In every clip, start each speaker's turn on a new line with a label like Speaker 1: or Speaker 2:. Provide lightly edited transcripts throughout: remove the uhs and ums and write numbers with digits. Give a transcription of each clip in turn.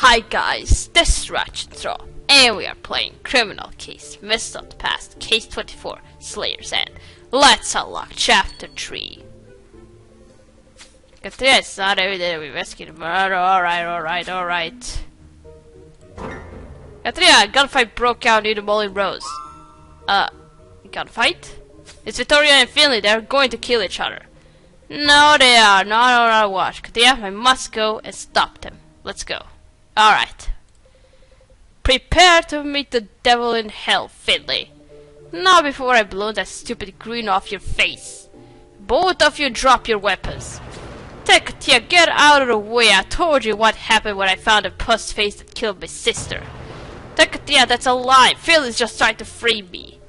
Speaker 1: Hi guys, this is Ratchet Throw, and we are playing Criminal Case, Mist of the Past, Case 24, Slayer's End. Let's unlock Chapter 3. Katrina, it's not every day we rescue the murder. Alright. Katrina, gunfight broke out near the Molly Rose. Gunfight? It's Vittorio and Finley, they're going to kill each other. No, they are not on our watch. Katrina, I must go and stop them. Let's go. Alright. Prepare to meet the devil in hell, Finley. Not before I blow that stupid grin off your face. Both of you drop your weapons. Tekatia, get out of the way. I told you what happened when I found the puss face that killed my sister. Tekatia, that's a lie. Finley's just trying to free me.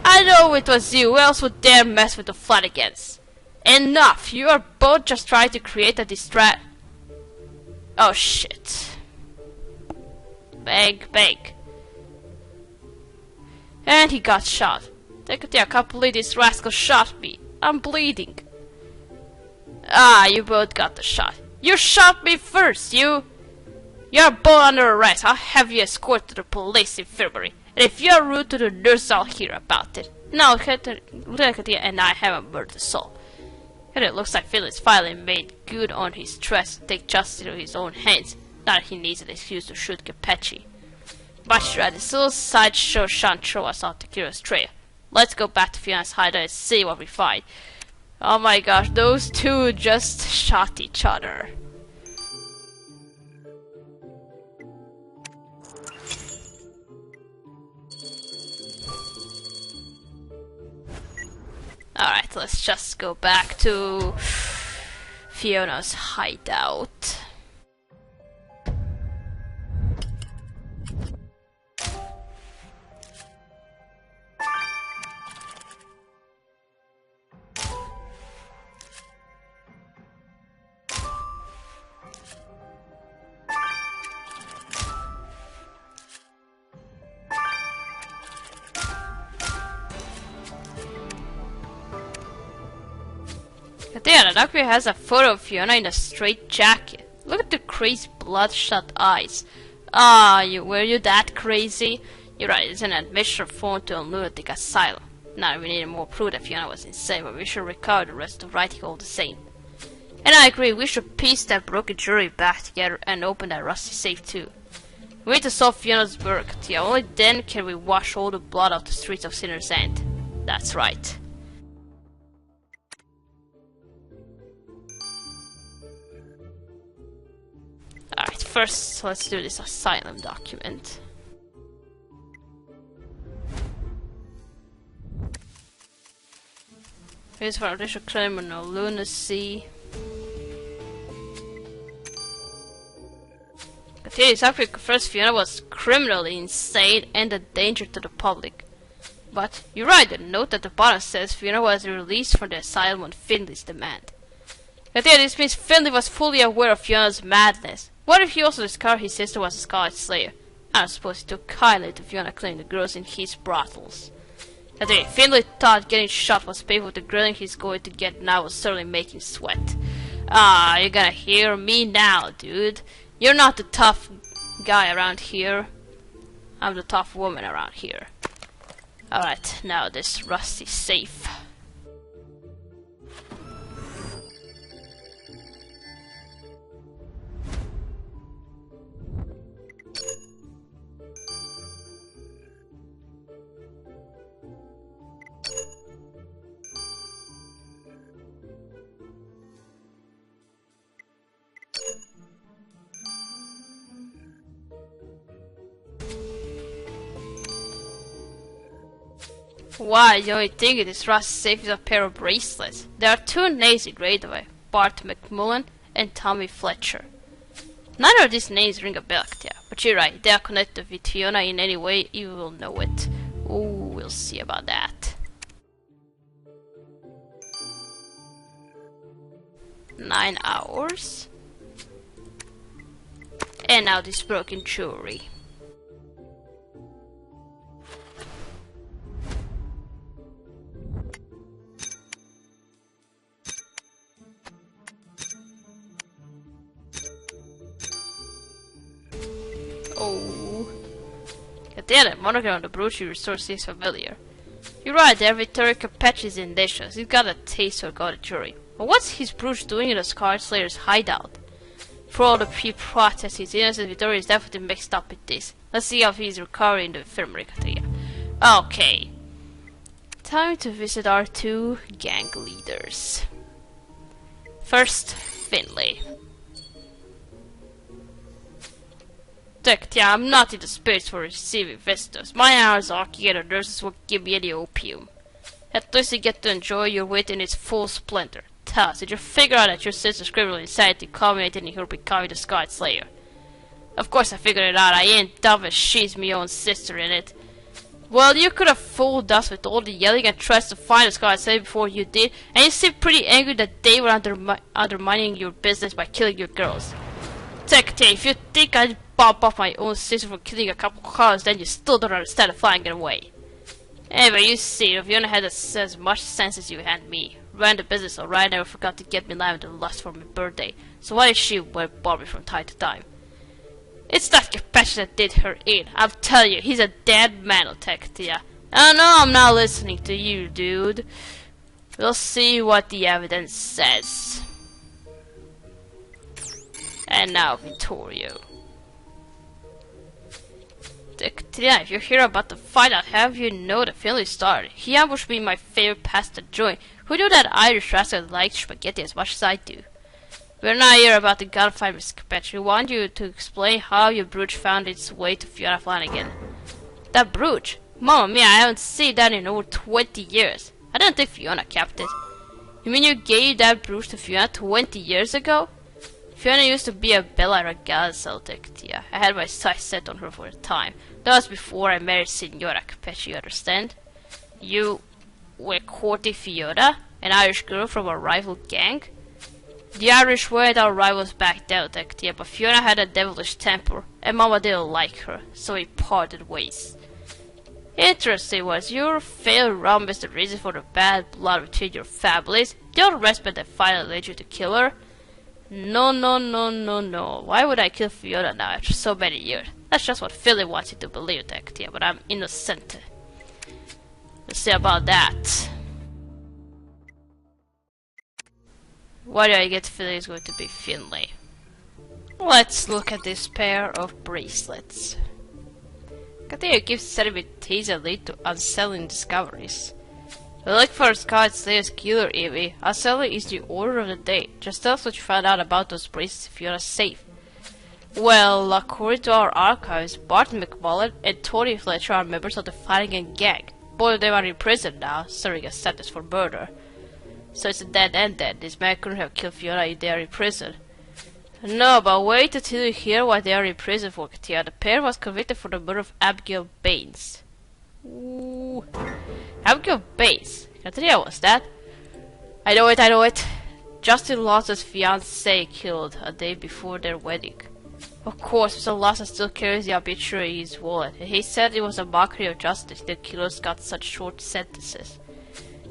Speaker 1: I know it was you. Who else would dare mess with the Flanagans? Enough. You are both just trying to create a distract. Oh shit. Bang. And he got shot. I can't believe this rascal shot me. I'm bleeding. Ah, you both got the shot. You shot me first, you're both under arrest. I'll have you escorted to the police infirmary. And if you're rude to the nurse, I'll hear about it. Now, Lieutenant and I haven't murdered a soul. And it looks like Phil's finally made good on his threats to take justice into his own hands. Not that he needs an excuse to shoot Capecci. But you're right, this little sideshow shan't throw us off the Kira's trail. Let's go back to Fiona's hideout and see what we find. Oh my gosh, those two just shot each other. Alright, let's just go back to Fiona's hideout. There, the doctor has a photo of Fiona in a straight jacket. Look at the crazy bloodshot eyes. Were you that crazy? You're right, it's an admission form to a lunatic asylum. Now we need more proof that Fiona was insane, but we should recover the rest of the writing all the same. And I agree, we should piece that broken jury back together and open that rusty safe too. We need to solve Fiona's work. Yeah, only then can we wash all the blood off the streets of Sinner's End. That's right. Alright, first let's do this asylum document. Here's for additional criminal lunacy. Continues after confirms Fiona was criminally insane and a danger to the public. But you're right, the note at the bottom says Fiona was released from the asylum on Finley's demand. This means Finley was fully aware of Fiona's madness. What if he also discovered his sister was a Scarlet Slayer? I don't suppose he took kindly to Fiona cleaning the girls in his brothels. Finley thought getting shot was paid for the grilling he's going to get now will certainly make him sweat. You're gonna hear me now, dude. You're not the tough guy around here. I'm the tough woman around here. Alright, now this rusty safe. Why, the only thing in this rusty safe is a pair of bracelets. There are two names engraved by Bart McMullen and Tommy Fletcher. Neither of these names ring a bell, yeah, but you're right, they are connected with Fiona in any way, you will know it. Ooh, we'll see about that. 9 hours. And now this broken jewelry. Oh. God damn it, monogram on the brooch you restore seems familiar. You're right there, Vittorio Capecci's indicious. He's got a taste for God a jury. But what's his brooch doing in the Scarlet Slayer's hideout? For all the pre-protest, his innocent Vittorio is definitely mixed up with this. Let's see how he's recovering in the infirmary, Katria. Okay. Time to visit our two gang leaders. First, Finley. Yeah, I'm not in the spirits for receiving visitors. My hours are here, the nurses won't give me any opium. At least you get to enjoy your wit in its full splendor. Tell us, did you figure out that your sister's criminal insanity culminated in her becoming the Scarlet Slayer? Of course I figured it out. I ain't dumb as she's my own sister in it. Well, you could have fooled us with all the yelling and threats to find the Scarlet Slayer before you did, and you seem pretty angry that they were undermining your business by killing your girls. Secretary, if you think I'd bump off my own sister for killing a couple cars, then you still don't understand the flying away. Anyway, you see, if Fiona had as much sense as you and me. Ran the business alright, never forgot to get me lavender lust for my birthday. So why is she with Barbie from time to time? It's that Capecci that did her in. I'm telling you, he's a dead man, Detective. Oh no, I'm not listening to you, dude. We'll see what the evidence says. And now, Vittorio. If you hear about the fight, I'll have you know the Finley started. He ambushed me in my favorite pasta joint. Who knew that Irish rascal liked spaghetti as much as I do? We're not here about the gunfight, Mr. Capecci. We want you to explain how your brooch found its way to Fiona Flanagan. That brooch? Mamma mia, I haven't seen that in over 20 years. I don't think Fiona kept it. You mean you gave that brooch to Fiona 20 years ago? Fiona used to be a bella ragazza, Detective. I had my sights set on her for a time. That was before I married Signora Capecci, you understand? You were courting Fiona, an Irish girl from a rival gang? The Irish weren't our rivals back then, Detective, but Fiona had a devilish temper, and Mama didn't like her, so we parted ways. Interesting, was your failed rum is the reason for the bad blood between your families? The old respect that finally led you to kill her? No, no, no, no, no. Why would I kill Fiona now after so many years? That's just what Philly wants you to believe, Detective, but I'm innocent. Let's see about that. Why do I get Philly is going to be Finley? Let's look at this pair of bracelets. Continue gives celebrities a lead to unsettling discoveries. We look for Scarlet Slayer's killer, Evie. Unsettling is the order of the day. Just tell us what you found out about those bracelets if you're safe. Well, according to our archives, Bart McMullen and Tony Fletcher are members of the Flanagan gang. Both of them are in prison now, serving a sentence for murder. So it's a dead end then. This man couldn't have killed Fiona if they are in prison. No, but wait until you hear what they are in prison for, Katia. The pair was convicted for the murder of Abigail Baines. Ooh. Abigail Baines? Katia was that? I know it. Justin Lawson's fiancée killed a day before their wedding. Of course, Mr. Lawson still carries the obituary in his wallet, and he said it was a mockery of justice that killers got such short sentences.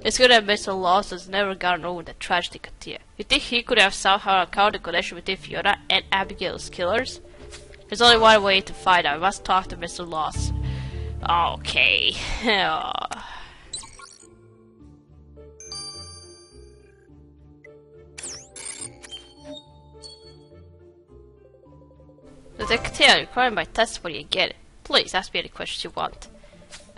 Speaker 1: It's good that Mr. Lawson's never gotten over that tragedy, Katia. You think he could have somehow uncovered the connection between Fiona and Abigail's killers? There's only one way to find out. I must talk to Mr. Lawson. Okay. The Detective requiring my testimony again. Please ask me any questions you want.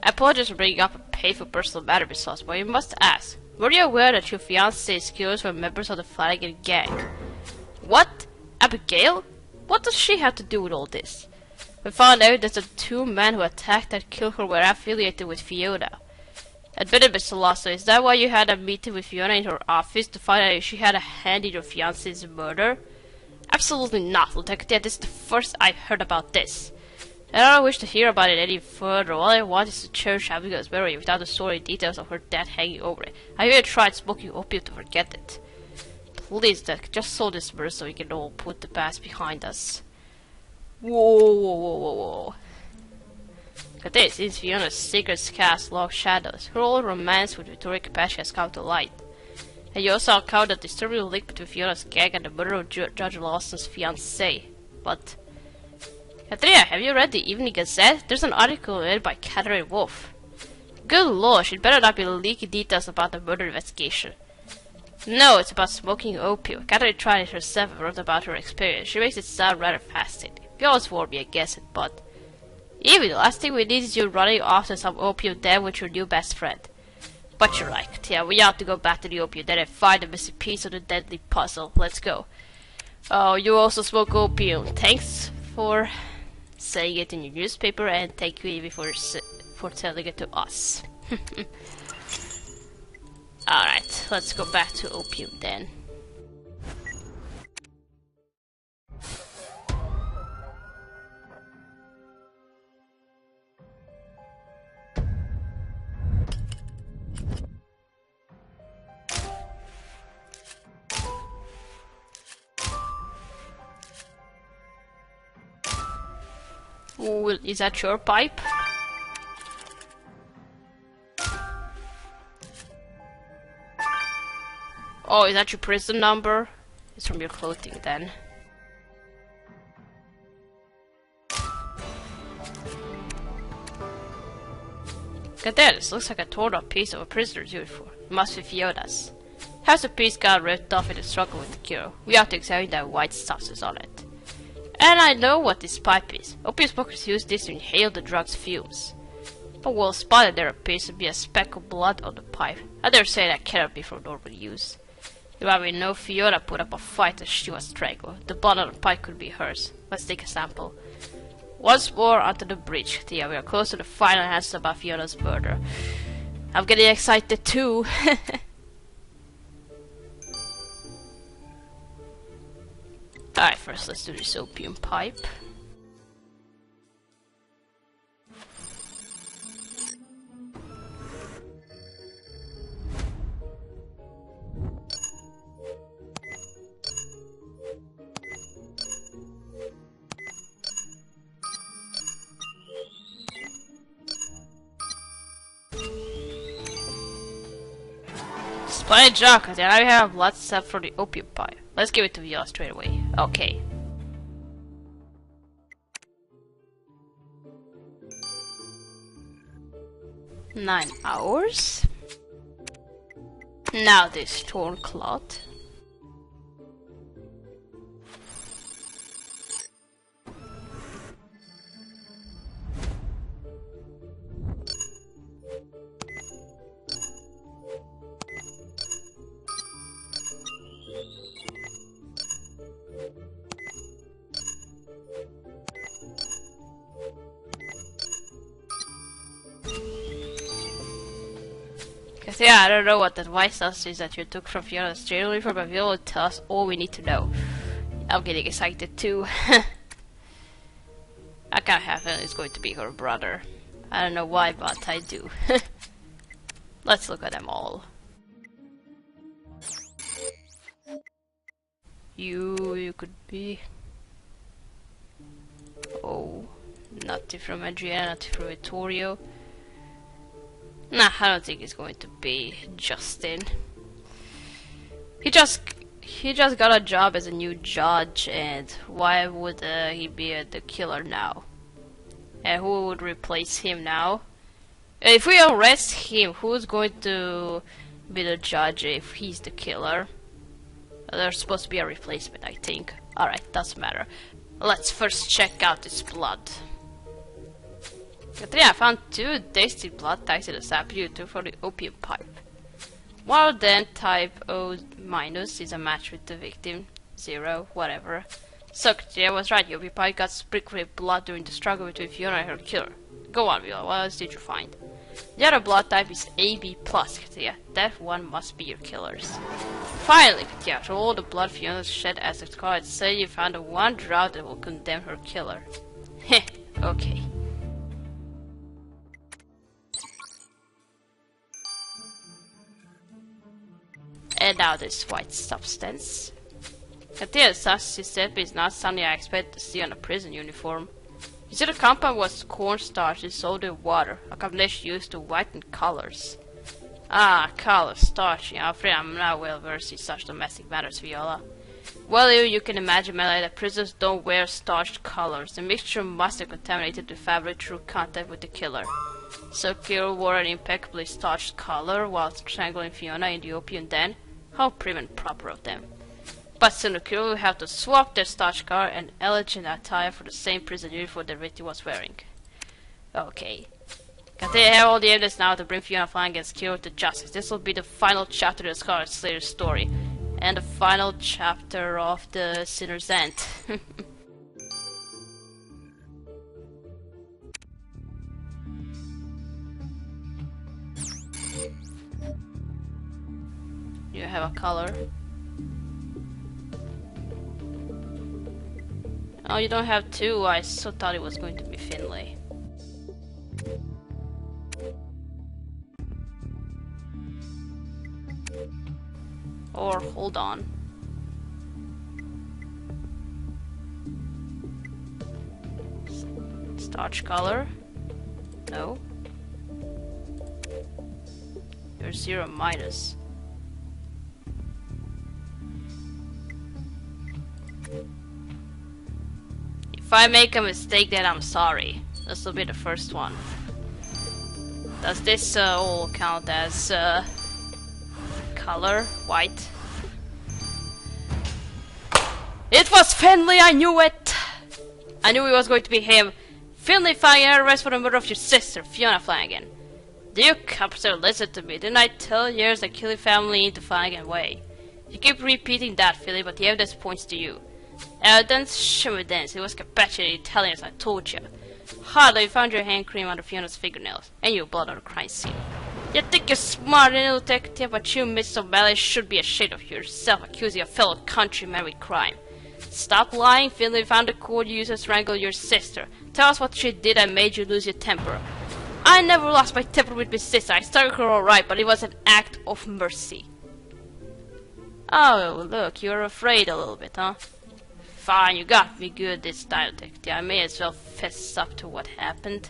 Speaker 1: I apologize for bringing up a painful personal matter, Miss Sauce, but you must ask. Were you aware that your fiancé's killers were members of the Flanagan gang? What? Abigail? What does she have to do with all this? We found out that the two men who attacked and killed her were affiliated with Fiona. Admit it, Mr. Lawson, is that why you had a meeting with Fiona in her office to find out if she had a hand in your fiancé's murder? Absolutely not, Detective. This is the first I've heard about this. I don't wish to hear about it any further. All I want is to cherish Abigail's memory without the sordid details of her death hanging over it. I even tried smoking opium to forget it. Please, Detective, just solve this murder so we can all put the past behind us. Whoa. Look at this. Since Fiona's secrets cast long shadows, her old romance with Vittorio Capecci has come to light. And you also uncovered a disturbing link between Fiona's gang and the murder of Judge Lawson's fiancée. But Katrina, have you read the Evening Gazette? There's an article read by Catherine Wolf. Good lord, she'd better not be leaking details about the murder investigation. No, it's about smoking opium. Catherine tried it herself and wrote about her experience. She makes it sound rather fascinating. You always warned me against it, but... Even the last thing we need is you running off to some opium den with your new best friend. But you're right, yeah, we ought to go back to the opium den and find the missing piece of the deadly puzzle. Let's go. Oh, you also smoke opium. Thanks for saying it in your newspaper, and thank you Evie for telling it to us. Alright, let's go back to opium then. Ooh, is that your pipe? Oh, is that your prison number? It's from your clothing then. Look at that, this looks like a torn up piece of a prisoner's uniform. It must be Fiona's. How's the piece got ripped off in the struggle with the cure? We have to examine that white substance on it. And I know what this pipe is. Opium smokers use this to inhale the drug's fumes. But well spotted, there appears to be a speck of blood on the pipe. I dare say that cannot be from normal use. Well, we know Fiona put up a fight as she was strangled. The blood on the pipe could be hers. Let's take a sample. Once more onto the bridge. Yeah, we are close to the final answer about Fiona's murder. I'm getting excited too. Alright, first let's do this opium pipe. Splendid job, because now we have blood set for the opium pipe. Let's give it to Viola straight away. Okay. "9 hours. Now this torn cloth. Yeah, I don't know what that white sauce is that you took from Fiona's trailer uniform, but Viola will tell us all we need to know. I'm getting excited too. I can't have it, it's going to be her brother. I don't know why, but I do. Let's look at them all. You could be... Oh, not from Adriana, not from Vittorio. Nah, I don't think it's going to be Justin. He just got a job as a new judge, and why would he be the killer now? And who would replace him now? If we arrest him, who's going to be the judge if he's the killer? There's supposed to be a replacement, I think. Alright, doesn't matter. Let's first check out this blood. Katrina, I found 2 tasty blood types in the sample you took from the opium pipe. Well then, type O- is a match with the victim. 0, whatever. So Katrina was right, the opium pipe got sprinkled with blood during the struggle between Fiona and her killer. Go on, Viola, what else did you find? The other blood type is AB+, Katrina. That one must be your killer's. Finally, Katrina, after all the blood Fiona shed as the card, say you found the one draught that will condemn her killer. Heh, okay. And now this white substance. Katrina, such step is not something I expect to see on a prison uniform. You see, the compound was cornstarch dissolved in water, a combination used to whiten colors. Ah, color, starch. I'm afraid I'm not well versed in such domestic matters, Viola. Well, you can imagine, Melody, that prisoners don't wear starched collars. The mixture must have contaminated the fabric through contact with the killer. So Kirill wore an impeccably starched collar while strangling Fiona in the opium den? How prim and proper of them. But soon Kirill will have to swap their starched collar and elegant attire for the same prison uniform that Ritty was wearing. Okay. They have all the evidence now to bring Fiona Flying against Kirill to justice. This will be the final chapter of the Scarlet Slayer story. And the final chapter of the Sinner's End. You have a color. Oh, you don't have two. I so thought it was going to be Finley. Or hold on. Starch color? No. You're 0 minus. If I make a mistake, then I'm sorry. This will be the first one. Does this all count as color? White? It was Finley! I knew it! I knew it was going to be him. Finley Flanagan, arrest for the murder of your sister, Fiona Flanagan. Do you competent listen to me? Didn't I tell you there's a killing family in the Flanagan way? You keep repeating that, Philly, but the evidence points to you. Evidence? Show evidence. It was capacity telling us I told you. Hardly found your hand cream under Fiona's fingernails, and your blood on the crime scene. You think you're smart and detective, but you, Miss O'Malley, should be ashamed of yourself, accusing a fellow countryman with crime. Stop lying, Finley found the cord you used to strangle your sister. Tell us what she did that made you lose your temper. I never lost my temper with my sister. I struck her alright, but it was an act of mercy. Oh, look, you're afraid a little bit, huh? Fine, you got me good this time, detective. I may as well fess up to what happened.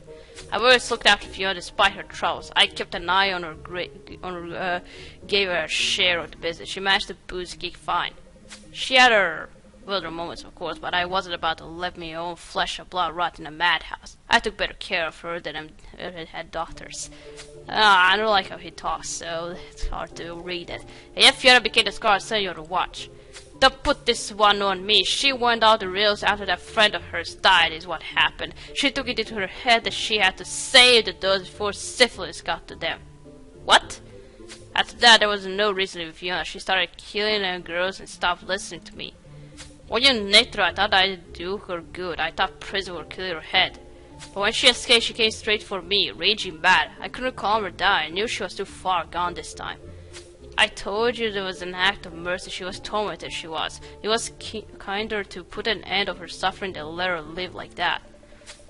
Speaker 1: I've always looked after Fiona despite her troubles. I kept an eye on her, gave her a share of the business. She managed the booze gig fine. She had her wilder moments, of course, but I wasn't about to let my own flesh and blood rot in a madhouse. I took better care of her than had doctors. I don't like how he talks, so it's hard to read it. And yet Fiona became the Scarlet Slayer to watch. Don't put this one on me. She went out the rails after that friend of hers died is what happened. She took it into her head that she had to save the dogs before syphilis got to them. What? After that, there was no reason with Fiona. She started killing them girls and stopped listening to me. When you nicked her, I thought I'd do her good. I thought prison would kill her head. But when she escaped, she came straight for me, raging mad. I couldn't calm her down. I knew she was too far gone this time. I told you there was an act of mercy. She was tormented, she was. It was kinder to put an end of her suffering than let her live like that.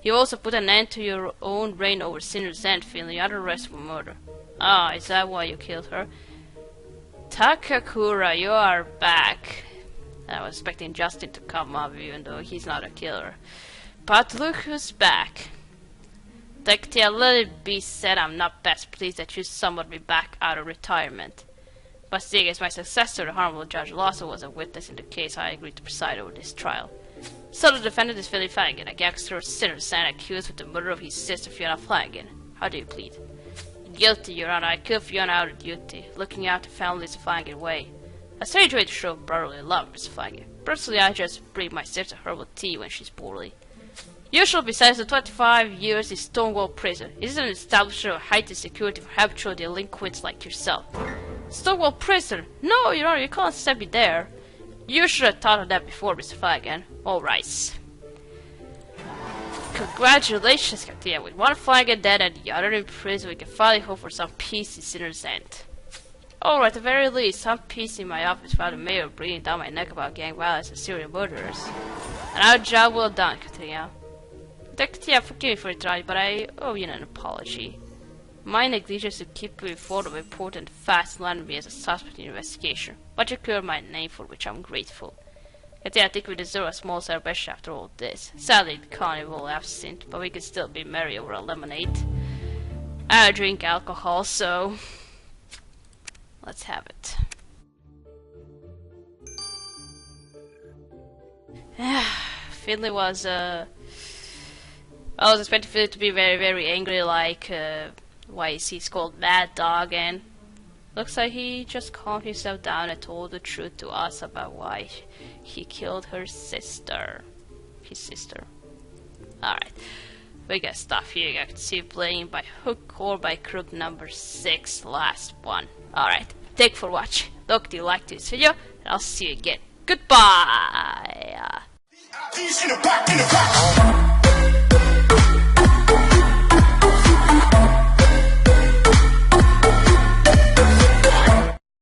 Speaker 1: You also put an end to your own reign over Sinner's End, Finley. You're arrested for murder. Ah, is that why you killed her? Takakura, you are back. I was expecting Justin to come up, even though he's not a killer. But look who's back. Detective, let it be said I'm not best pleased that you summoned me back out of retirement. But seeing as my successor, the Honorable Judge Lawson, was a witness in the case, I agreed to preside over this trial. So the defendant is Finley Flanagan, a gangster of Sinner's End accused with the murder of his sister Fiona Flanagan. How do you plead? Guilty, Your Honor. I killed Fiona out of duty, looking after families the Flanagan way. A strange way to show brotherly love, Mr. Flanagan. Personally, I just bring my sister herbal tea when she's poorly. You shall be sentenced to 25 years in Stonewall Prison. It is an establishment of heightened security for habitual delinquents like yourself. Stonewall Prison? No, Your Honor, you can't send me there. You should have thought of that before, Mr. Flanagan. All right. Congratulations, Captain. With one Flanagan dead and the other in prison, we can finally hope for some peace in Sinner's End. Or at the very least, some peace in my office without the mayor breathing down my neck about gang violence and serial murderers. Another job well done, Katrina. Detective, forgive me for it, but I owe you an apology. My negligence to keep you informed of important facts landed me as a suspect in the investigation, but you cleared my name, for which I'm grateful. Katrina, I think we deserve a small celebration after all this. Sadly, the carnival absent, but we can still be merry over a lemonade. I don't drink alcohol, so let's have it. Finley was, I was expecting Finley to be very, very angry, like, why is he called Mad Dog, and looks like he just calmed himself down and told the truth to us about why he killed her sister. His sister. Alright. We got stuff here. You can see playing by hook or by crook number 6. Last one. Alright. Thanks for watching. Look, do you like this video? And I'll see you again. Goodbye!